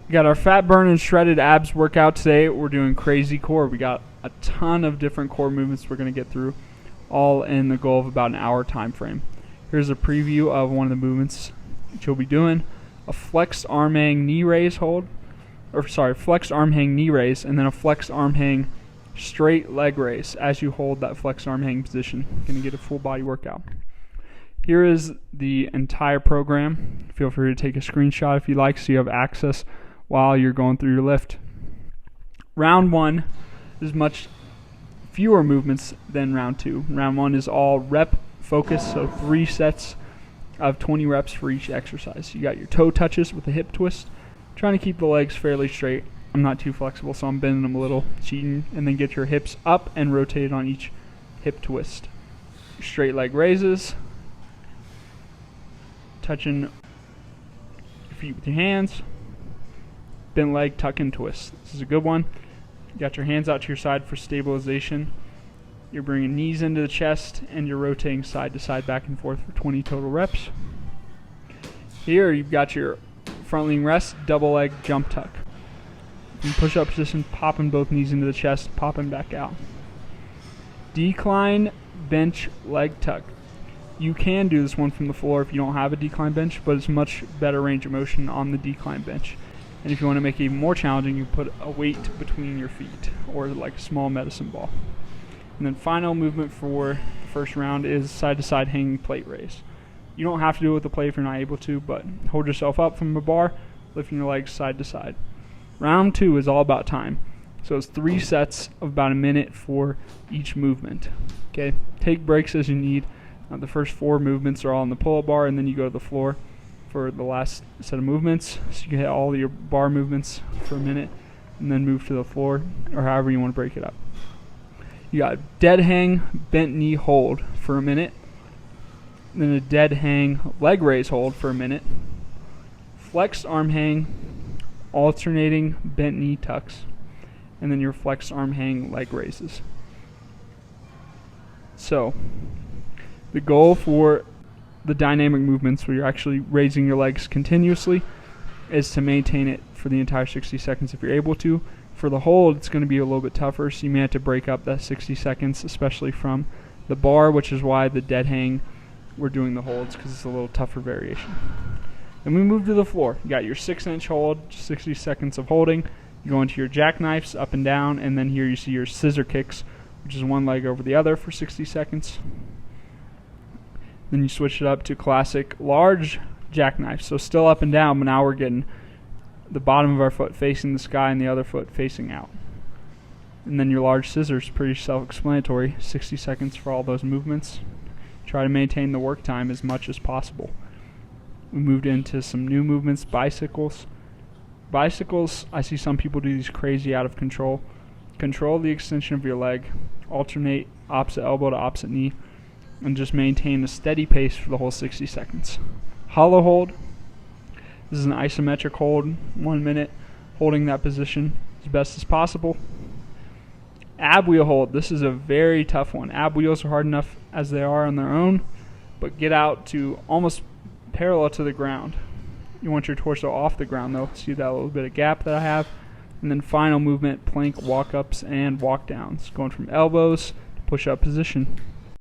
We got our fat burn and shredded abs workout today. We're doing crazy core. We got a ton of different core movements we're going to get through, all in the goal of about an hour time frame. Here's a preview of one of the movements that you'll be doing. A flexed arm hang knee raise hold, flexed arm hang knee raise, and then a flexed arm hang straight leg raise as you hold that flexed arm hang position. You're going to get a full body workout. Here is the entire program. Feel free to take a screenshot if you like so you have access while you're going through your lift. Round 1 is much fewer movements than round 2. Round 1 is all rep focus, so 3 sets of 20 reps for each exercise. You got your toe touches with a hip twist, trying to keep the legs fairly straight. I'm not too flexible, so I'm bending them a little, cheating, and then get your hips up and rotate on each hip twist. Straight leg raises, touching your feet with your hands, bent leg tuck and twist. This is a good one. You got your hands out to your side for stabilization. You're bringing knees into the chest and you're rotating side to side back and forth for 20 total reps. Here you've got your front lean rest, double leg jump tuck. In push-up position, popping both knees into the chest, popping back out. Decline bench leg tuck. You can do this one from the floor if you don't have a decline bench, but it's much better range of motion on the decline bench. And if you want to make it even more challenging, you put a weight between your feet, or like a small medicine ball. And then final movement for the first round is side-to-side hanging plate raise. You don't have to do it with the plate if you're not able to, but hold yourself up from a bar, lifting your legs side to side. Round 2 is all about time. So it's 3 sets of about a minute for each movement. Okay, take breaks as you need. The first 4 movements are all on the pull-up bar, and then you go to the floor for the last set of movements. So you can hit all your bar movements for a minute, and then move to the floor, or however you want to break it up. You got dead hang, bent knee hold for a minute, then a dead hang leg raise hold for a minute, flexed arm hang, alternating bent knee tucks, and then your flexed arm hang leg raises. So the goal for the dynamic movements where you're actually raising your legs continuously is to maintain it for the entire 60 seconds if you're able to. For the hold, it's going to be a little bit tougher, so you may have to break up that 60 seconds, especially from the bar, which is why the dead hang, we're doing the holds because it's a little tougher variation. Then we move to the floor. You got your 6-inch hold, 60 seconds of holding. You go into your jackknifes up and down, and then here you see your scissor kicks, which is one leg over the other for 60 seconds. Then you switch it up to classic large jackknife. So still up and down, but now we're getting the bottom of our foot facing the sky and the other foot facing out. And then your large scissors, pretty self-explanatory. 60 seconds for all those movements. Try to maintain the work time as much as possible. We moved into some new movements, bicycles. Bicycles, I see some people do these crazy out of control. Control the extension of your leg. Alternate opposite elbow to opposite knee. And just maintain a steady pace for the whole 60 seconds. Hollow hold. This is an isometric hold, 1 minute, holding that position as best as possible. Ab wheel hold. This is a very tough one. Ab wheels are hard enough as they are on their own, but get out to almost parallel to the ground. You want your torso off the ground though. See that little bit of gap that I have? And then final movement, plank walk-ups and walk-downs, going from elbows to push-up position.